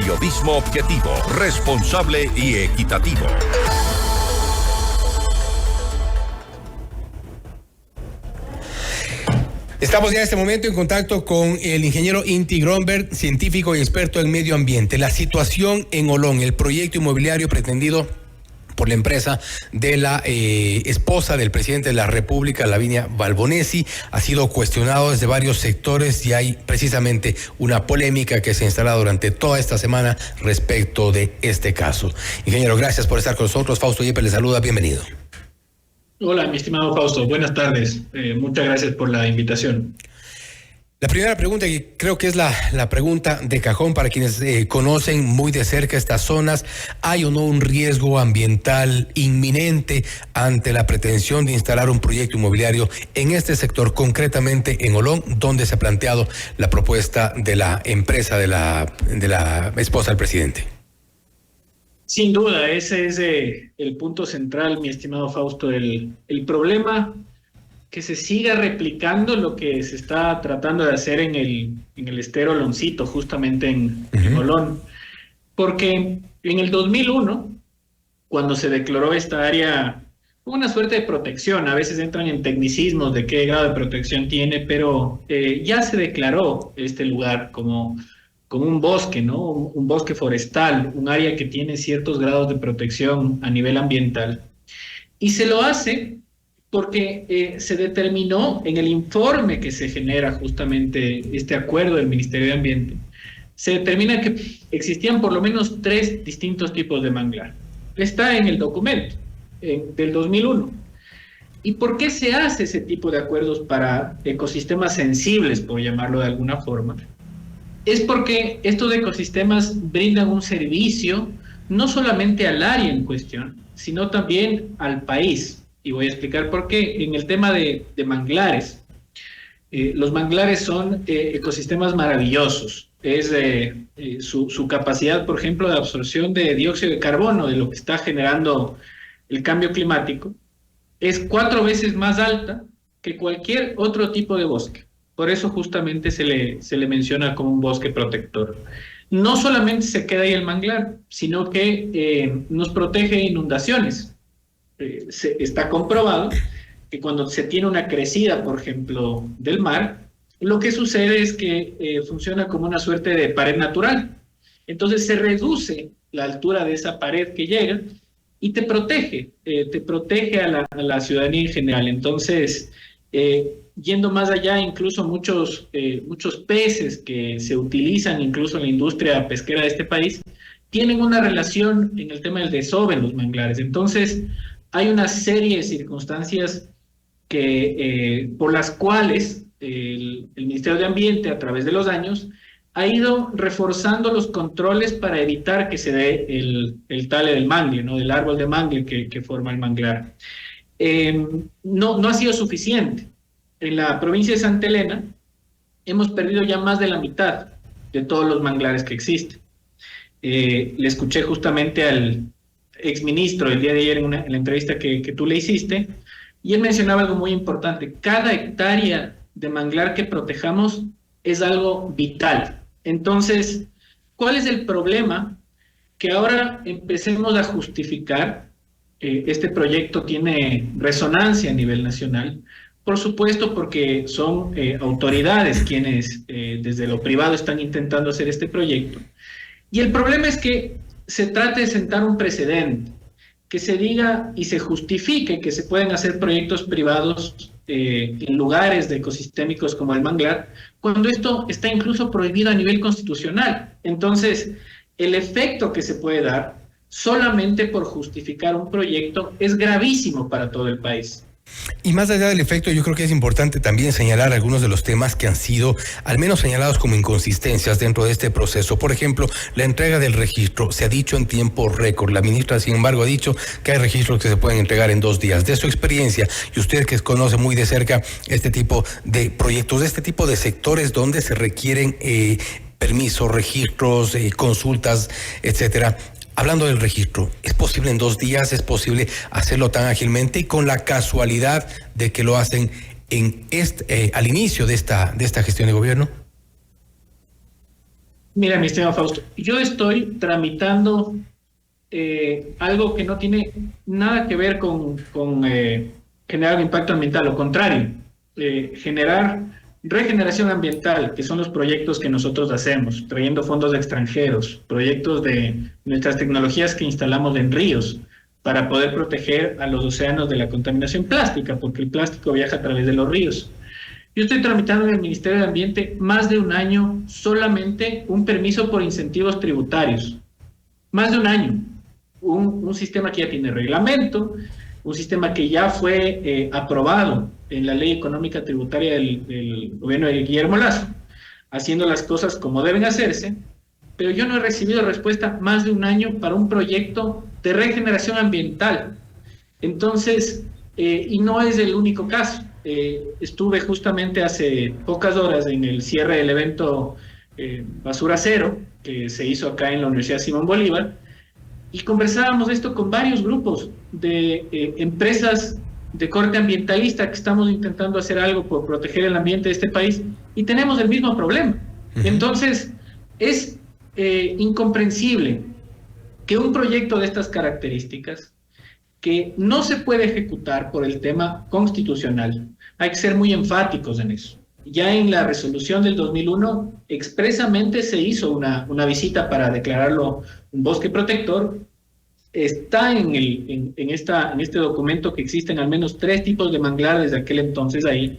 Periodismo objetivo, responsable y equitativo. Estamos ya en este momento en contacto con el ingeniero Inti Grönberg, científico y experto en medio ambiente. La situación en Olón, el proyecto inmobiliario pretendido por la empresa de la esposa del presidente de la República, Lavinia Balbonesi, ha sido cuestionado desde varios sectores y hay precisamente una polémica que se instala durante toda esta semana respecto de este caso. Ingeniero, gracias por estar con nosotros. Fausto Yepes le saluda, bienvenido. Hola, mi estimado Fausto, buenas tardes. Muchas gracias por la invitación. La primera pregunta, y creo que es la pregunta de cajón para quienes conocen muy de cerca estas zonas, ¿hay o no un riesgo ambiental inminente ante la pretensión de instalar un proyecto inmobiliario en este sector, concretamente en Olón, donde se ha planteado la propuesta de la empresa de la esposa del presidente? Sin duda, ese es el punto central, mi estimado Fausto, el problema que se siga replicando lo que se está tratando de hacer en el estero Oloncito, justamente en Olón. Porque en el 2001, cuando se declaró esta área, hubo una suerte de protección. A veces entran en tecnicismos de qué grado de protección tiene, pero ya se declaró este lugar como un bosque, ¿no? Un bosque forestal, un área que tiene ciertos grados de protección a nivel ambiental. Y se lo hace porque se determinó en el informe que se genera justamente este acuerdo del Ministerio de Ambiente, se determina que existían por lo menos 3 distintos tipos de manglar. Está en el documento del 2001. ¿Y por qué se hace ese tipo de acuerdos para ecosistemas sensibles, por llamarlo de alguna forma? Es porque estos ecosistemas brindan un servicio no solamente al área en cuestión, sino también al país. Y voy a explicar por qué. En el tema de manglares, los manglares son ecosistemas maravillosos. Es su capacidad, por ejemplo, de absorción de dióxido de carbono, de lo que está generando el cambio climático, es 4 veces más alta que cualquier otro tipo de bosque. Por eso justamente se le menciona como un bosque protector. No solamente se queda ahí el manglar, sino que nos protege de inundaciones. Está comprobado que cuando se tiene una crecida, por ejemplo, del mar, lo que sucede es que funciona como una suerte de pared natural. Entonces se reduce la altura de esa pared que llega y te protege a la ciudadanía en general. Entonces, yendo más allá, incluso muchos peces que se utilizan incluso en la industria pesquera de este país, tienen una relación en el tema del desove en los manglares. Entonces, hay una serie de circunstancias por las cuales el Ministerio de Ambiente, a través de los años, ha ido reforzando los controles para evitar que se dé el tale del mangle, ¿no? Del árbol de mangle que forma el manglar. No ha sido suficiente. En la provincia de Santa Elena hemos perdido ya más de la mitad de todos los manglares que existen. Le escuché justamente al exministro el día de ayer en la entrevista que tú le hiciste, y él mencionaba algo muy importante. Cada hectárea de manglar que protejamos es algo vital. Entonces, ¿cuál es el problema? Que ahora empecemos a justificar, este proyecto tiene resonancia a nivel nacional, por supuesto porque son autoridades quienes desde lo privado están intentando hacer este proyecto. Y el problema es que se trata de sentar un precedente, que se diga y se justifique que se pueden hacer proyectos privados en lugares de ecosistémicos como el manglar, cuando esto está incluso prohibido a nivel constitucional. Entonces, el efecto que se puede dar solamente por justificar un proyecto es gravísimo para todo el país. Y más allá del efecto, yo creo que es importante también señalar algunos de los temas que han sido al menos señalados como inconsistencias dentro de este proceso. Por ejemplo, la entrega del registro se ha dicho en tiempo récord. La ministra, sin embargo, ha dicho que hay registros que se pueden entregar en 2 días. De su experiencia, y usted que conoce muy de cerca este tipo de proyectos, de este tipo de sectores donde se requieren permisos, registros, consultas, etcétera. Hablando del registro, ¿es posible en 2 días? ¿Es posible hacerlo tan ágilmente y con la casualidad de que lo hacen al inicio de esta gestión de gobierno? Mira, mi estimado Fausto, yo estoy tramitando algo que no tiene nada que ver con generar un impacto ambiental, lo contrario, generar regeneración ambiental, que son los proyectos que nosotros hacemos, trayendo fondos extranjeros, proyectos de nuestras tecnologías que instalamos en ríos para poder proteger a los océanos de la contaminación plástica, porque el plástico viaja a través de los ríos. Yo estoy tramitando en el Ministerio de Ambiente más de un año solamente un permiso por incentivos tributarios. Más de un año. Un sistema que ya tiene reglamento, un sistema que ya fue aprobado en la Ley Económica Tributaria del gobierno de Guillermo Lasso, haciendo las cosas como deben hacerse, pero yo no he recibido respuesta más de un año para un proyecto de regeneración ambiental. Entonces, y no es el único caso. Estuve justamente hace pocas horas en el cierre del evento Basura Cero, que se hizo acá en la Universidad Simón Bolívar, y conversábamos de esto con varios grupos de empresas de corte ambientalista que estamos intentando hacer algo por proteger el ambiente de este país, y tenemos el mismo problema. Entonces, es incomprensible que un proyecto de estas características, que no se puede ejecutar por el tema constitucional, hay que ser muy enfáticos en eso. Ya en la resolución del 2001 expresamente se hizo una visita para declararlo un bosque protector. Está en este documento que existen al menos 3 tipos de manglar desde aquel entonces ahí,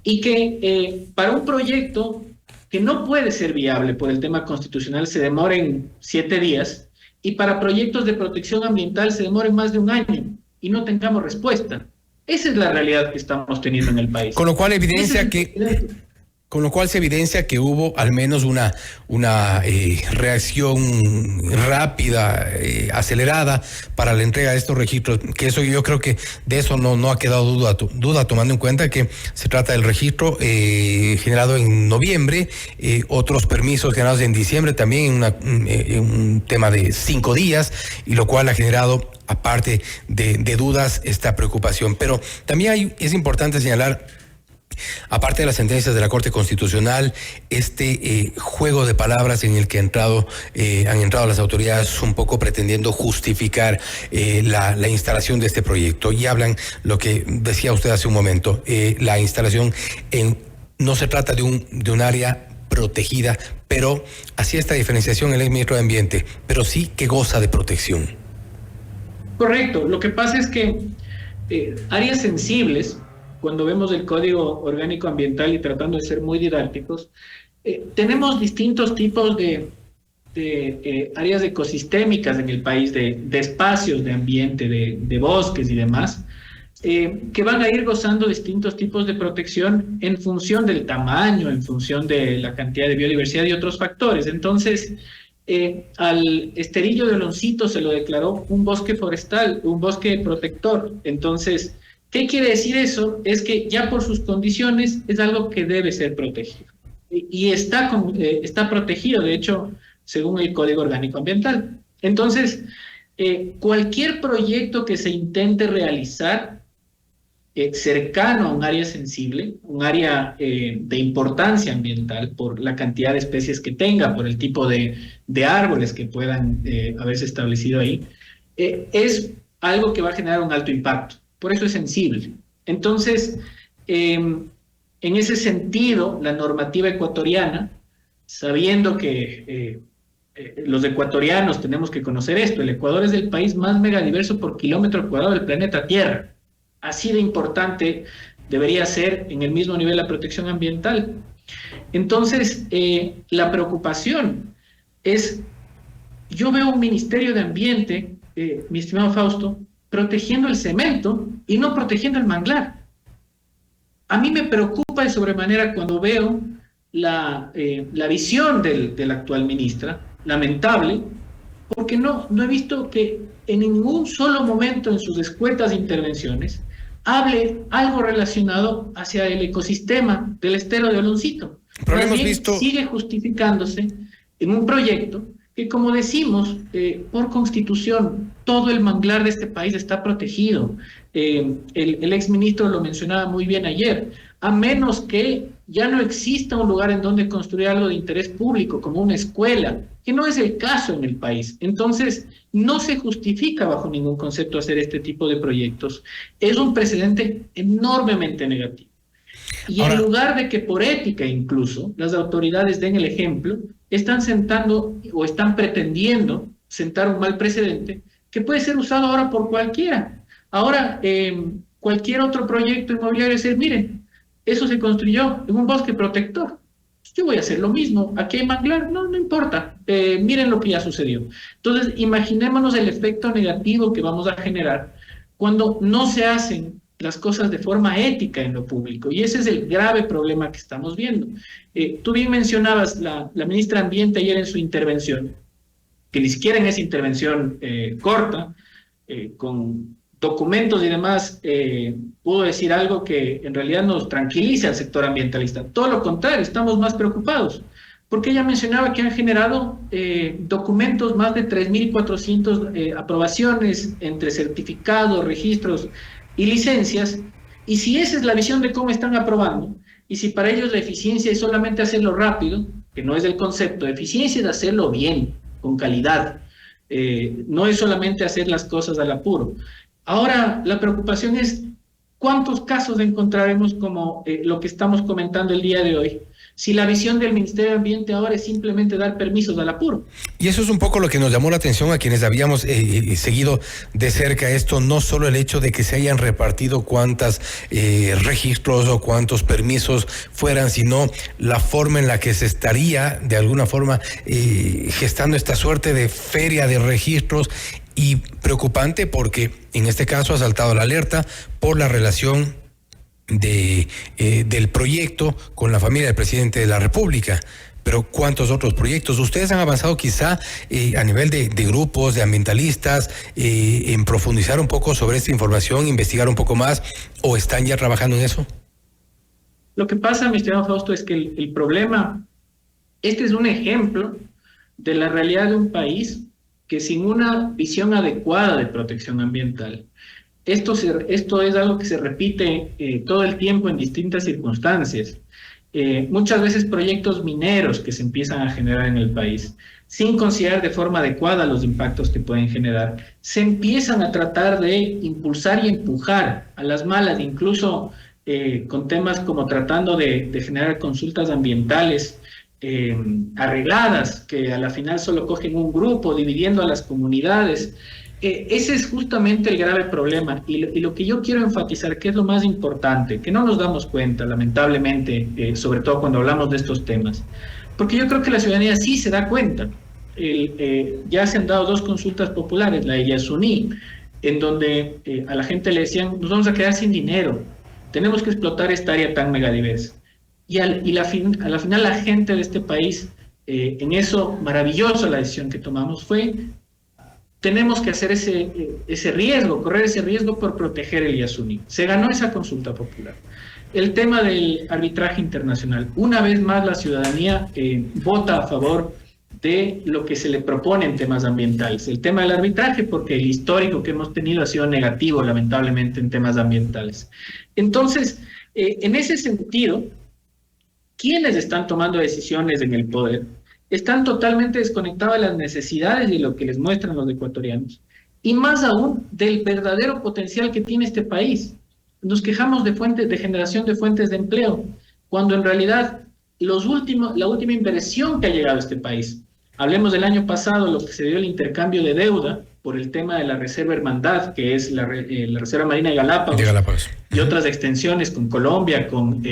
y que para un proyecto que no puede ser viable por el tema constitucional se demoren 7 días, y para proyectos de protección ambiental se demoren más de un año y no tengamos respuesta. Esa es la realidad que estamos teniendo en el país. Con lo cual se evidencia que hubo al menos una reacción rápida, acelerada para la entrega de estos registros, que eso yo creo que de eso no ha quedado duda, tomando en cuenta que se trata del registro generado en noviembre, otros permisos generados en diciembre también en un tema de 5 días, y lo cual ha generado, aparte de dudas, esta preocupación. Pero también es importante señalar, aparte de las sentencias de la Corte Constitucional, juego de palabras en el que han entrado las autoridades un poco pretendiendo justificar la instalación de este proyecto, y hablan lo que decía usted hace un momento, la instalación no se trata de un área protegida, pero hacía esta diferenciación el exministro de Ambiente, pero sí que goza de protección. Correcto. Lo que pasa es que áreas sensibles, cuando vemos el Código Orgánico Ambiental y tratando de ser muy didácticos, tenemos distintos tipos de áreas ecosistémicas en el país, de espacios de ambiente, de bosques y demás, que van a ir gozando distintos tipos de protección en función del tamaño, en función de la cantidad de biodiversidad y otros factores. Entonces, al Esterillo de Oloncito se lo declaró un bosque forestal, un bosque protector. Entonces, ¿qué quiere decir eso? Es que ya por sus condiciones es algo que debe ser protegido. Y está protegido, de hecho, según el Código Orgánico Ambiental. Entonces, cualquier proyecto que se intente realizar cercano a un área sensible, un área de importancia ambiental, por la cantidad de especies que tenga, por el tipo de árboles que puedan haberse establecido ahí, es algo que va a generar un alto impacto. Por eso es sensible. Entonces, en ese sentido, la normativa ecuatoriana, sabiendo que los ecuatorianos tenemos que conocer esto, el Ecuador es el país más megadiverso por kilómetro cuadrado del planeta Tierra. Así de importante debería ser en el mismo nivel la protección ambiental. Entonces, la preocupación es, yo veo un Ministerio de Ambiente, mi estimado Fausto, protegiendo el cemento y no protegiendo el manglar. A mí me preocupa de sobremanera cuando veo la visión de la actual ministra, lamentable, porque no he visto que en ningún solo momento en sus escuetas intervenciones hable algo relacionado hacia el ecosistema del estero de Oloncito. Pero hemos visto... Sigue justificándose en un proyecto que, como decimos, por constitución, todo el manglar de este país está protegido. El exministro lo mencionaba muy bien ayer, a menos que ya no exista un lugar en donde construir algo de interés público, como una escuela, que no es el caso en el país. Entonces, no se justifica bajo ningún concepto hacer este tipo de proyectos. Es un precedente enormemente negativo. Y en lugar de que por ética incluso las autoridades den el ejemplo, están sentando o están pretendiendo sentar un mal precedente que puede ser usado ahora por cualquiera. Ahora, cualquier otro proyecto inmobiliario decir, miren, eso se construyó en un bosque protector. Yo voy a hacer lo mismo. Aquí hay manglar, no importa. Miren lo que ya sucedió. Entonces, imaginémonos el efecto negativo que vamos a generar cuando no se hacen las cosas de forma ética en lo público. Y ese es el grave problema que estamos viendo. Tú bien mencionabas, la ministra de Ambiente ayer en su intervención, que ni siquiera en esa intervención corta, con documentos y demás, pudo decir algo que en realidad nos tranquiliza al sector ambientalista. Todo lo contrario, estamos más preocupados, porque ella mencionaba que han generado documentos, más de 3.400 aprobaciones entre certificados, registros y licencias, y si esa es la visión de cómo están aprobando, y si para ellos la eficiencia es solamente hacerlo rápido, que no es el concepto, eficiencia es hacerlo bien, con calidad, no es solamente hacer las cosas al apuro. Ahora, la preocupación es cuántos casos encontraremos como lo que estamos comentando el día de hoy, si la visión del Ministerio de Ambiente ahora es simplemente dar permisos al apuro. Y eso es un poco lo que nos llamó la atención a quienes habíamos seguido de cerca esto, no solo el hecho de que se hayan repartido cuántos registros o cuántos permisos fueran, sino la forma en la que se estaría de alguna forma gestando esta suerte de feria de registros. Y preocupante porque en este caso ha saltado la alerta por la relación del proyecto con la familia del presidente de la República. Pero ¿cuántos otros proyectos? ¿Ustedes han avanzado quizá a nivel de grupos, de ambientalistas, en profundizar un poco sobre esta información, investigar un poco más, o están ya trabajando en eso? Lo que pasa, mi estimado Fausto, es que el problema, este es un ejemplo de la realidad de un país que sin una visión adecuada de protección ambiental, esto es algo que se repite todo el tiempo en distintas circunstancias. Muchas veces proyectos mineros que se empiezan a generar en el país, sin considerar de forma adecuada los impactos que pueden generar, se empiezan a tratar de impulsar y empujar a las malas, incluso con temas como tratando de generar consultas ambientales arregladas, que a la final solo cogen un grupo, dividiendo a las comunidades. Ese es justamente el grave problema, y lo que yo quiero enfatizar, que es lo más importante, que no nos damos cuenta, lamentablemente, sobre todo cuando hablamos de estos temas, porque yo creo que la ciudadanía sí se da cuenta. Ya se han dado 2 consultas populares, la de Yasuní, en donde a la gente le decían, nos vamos a quedar sin dinero, tenemos que explotar esta área tan megadiversa. Y a la final la gente de este país, en eso maravilloso la decisión que tomamos fue, tenemos que hacer ese riesgo, correr ese riesgo por proteger el Yasuní. Se ganó esa consulta popular. El tema del arbitraje internacional. Una vez más la ciudadanía vota a favor de lo que se le propone en temas ambientales. El tema del arbitraje, porque el histórico que hemos tenido ha sido negativo, lamentablemente, en temas ambientales. Entonces, en ese sentido, quienes están tomando decisiones en el poder están totalmente desconectados de las necesidades y lo que les muestran los ecuatorianos, y más aún del verdadero potencial que tiene este país. Nos quejamos de generación de fuentes de empleo, cuando en realidad la última inversión que ha llegado a este país, hablemos del año pasado, lo que se dio el intercambio de deuda por el tema de la Reserva Hermandad, que es la Reserva Marina de Galápagos, y otras extensiones con Colombia, con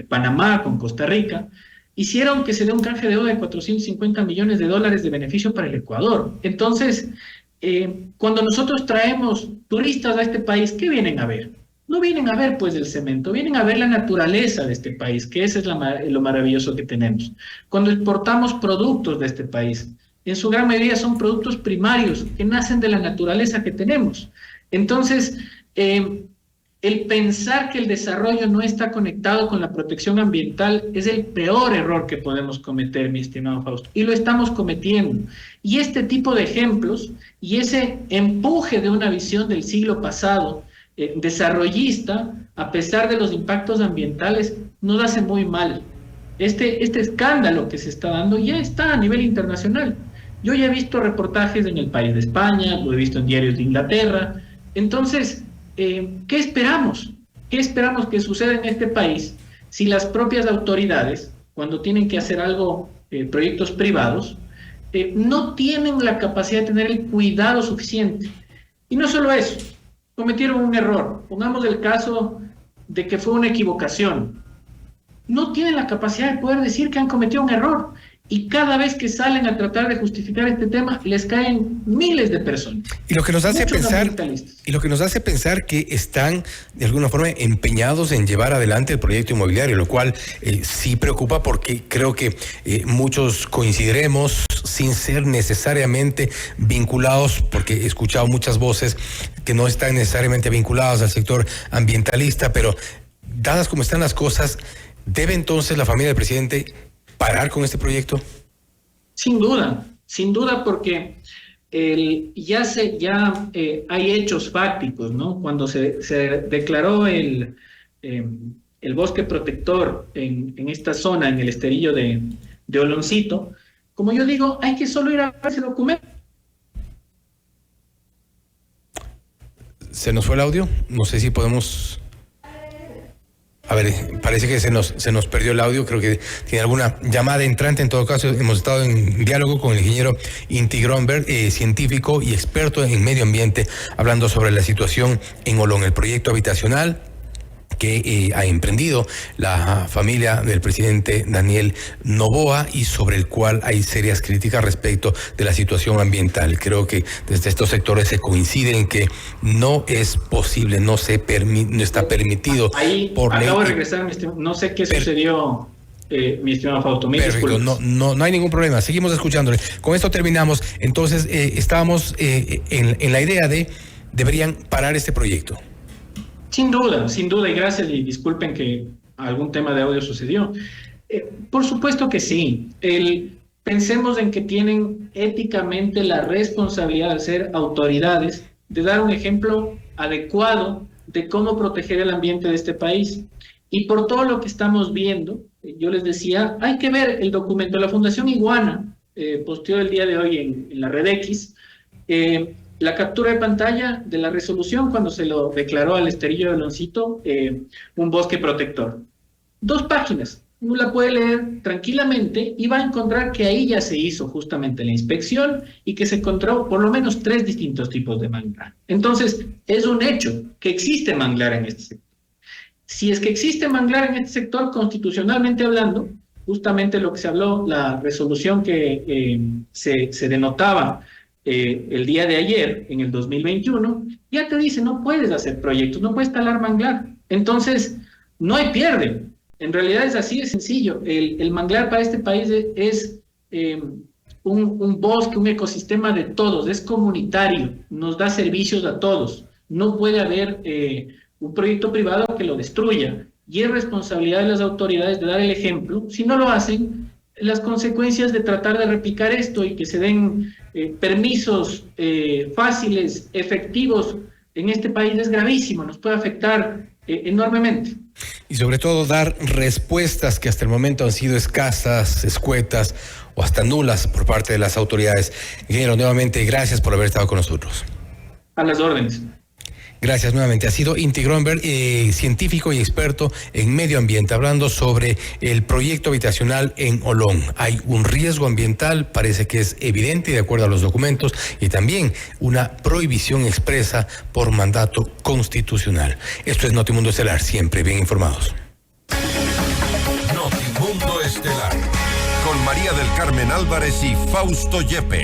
Panamá, con Costa Rica, hicieron que se dé un canje de deuda de $450 millones de beneficio para el Ecuador. Entonces, cuando nosotros traemos turistas a este país, ¿qué vienen a ver? No vienen a ver pues el cemento, vienen a ver la naturaleza de este país, que ese es lo maravilloso que tenemos. Cuando exportamos productos de este país, en su gran mayoría son productos primarios que nacen de la naturaleza que tenemos. Entonces, el pensar que el desarrollo no está conectado con la protección ambiental es el peor error que podemos cometer, mi estimado Fausto, y lo estamos cometiendo. Y este tipo de ejemplos y ese empuje de una visión del siglo pasado, desarrollista, a pesar de los impactos ambientales, nos hace muy mal. Este escándalo que se está dando ya está a nivel internacional. Yo ya he visto reportajes en El País de España, lo he visto en diarios de Inglaterra. Entonces, ¿qué esperamos? ¿Qué esperamos que suceda en este país si las propias autoridades, cuando tienen que hacer algo, proyectos privados, no tienen la capacidad de tener el cuidado suficiente? Y no solo eso, cometieron un error. Pongamos el caso de que fue una equivocación. No tienen la capacidad de poder decir que han cometido un error. Y cada vez que salen a tratar de justificar este tema, les caen miles de personas. Y lo que nos hace pensar que están de alguna forma empeñados en llevar adelante el proyecto inmobiliario, lo cual sí preocupa, porque creo que muchos coincidiremos sin ser necesariamente vinculados, porque he escuchado muchas voces que no están necesariamente vinculadas al sector ambientalista, pero dadas como están las cosas, ¿debe entonces la familia del presidente parar con este proyecto? Sin duda, porque hay hechos fácticos, ¿no? Cuando se declaró el bosque protector en esta zona, en el esterillo de Oloncito, como yo digo, hay que solo ir a ver ese documento. ¿Se nos fue el audio? No sé si podemos... A ver, parece que se nos perdió el audio. Creo que tiene alguna llamada entrante. En todo caso, hemos estado en diálogo con el ingeniero Inti Grönberg, científico y experto en medio ambiente, hablando sobre la situación en Olón, el proyecto habitacional que ha emprendido la familia del presidente Daniel Noboa y sobre el cual hay serias críticas respecto de la situación ambiental. Creo que desde estos sectores se coincide en que no es posible, no está permitido. Ahí por acabo ley. de regresar, mi estimado. No sé qué sucedió, mi estimado Fausto. Perfecto, no hay ningún problema. Seguimos escuchándole. Con esto terminamos. Entonces, estábamos en la idea de deberían parar este proyecto. Sin duda, y gracias, y disculpen que algún tema de audio sucedió. Por supuesto que sí. Pensemos en que tienen éticamente la responsabilidad de ser autoridades, de dar un ejemplo adecuado de cómo proteger el ambiente de este país. Y por todo lo que estamos viendo, yo les decía, hay que ver el documento. La Fundación Iguana posteó el día de hoy en la red X, la captura de pantalla de la resolución cuando se lo declaró al esterillo de Oloncito un bosque protector. 2 páginas, uno la puede leer tranquilamente y va a encontrar que ahí ya se hizo justamente la inspección y que se encontró por lo menos 3 distintos tipos de manglar. Entonces, es un hecho que existe manglar en este sector. Si es que existe manglar en este sector, constitucionalmente hablando, justamente lo que se habló, la resolución que se denotaba el día de ayer, en el 2021, ya te dice, no puedes hacer proyectos, no puedes talar manglar. Entonces, no hay pierde. En realidad es así de sencillo. El manglar para este país es un bosque, un ecosistema de todos, es comunitario, nos da servicios a todos. No puede haber un proyecto privado que lo destruya. Y es responsabilidad de las autoridades de dar el ejemplo. Si no lo hacen, las consecuencias de tratar de replicar esto y que se den permisos fáciles, efectivos en este país es gravísimo, nos puede afectar enormemente. Y sobre todo dar respuestas que hasta el momento han sido escasas, escuetas o hasta nulas por parte de las autoridades. Ingeniero, nuevamente gracias por haber estado con nosotros. A las órdenes. Gracias nuevamente. Ha sido Inti Grönberg, científico y experto en medio ambiente, hablando sobre el proyecto habitacional en Olón. Hay un riesgo ambiental, parece que es evidente de acuerdo a los documentos, y también una prohibición expresa por mandato constitucional. Esto es Notimundo Estelar, siempre bien informados. Notimundo Estelar, con María del Carmen Álvarez y Fausto Yepes.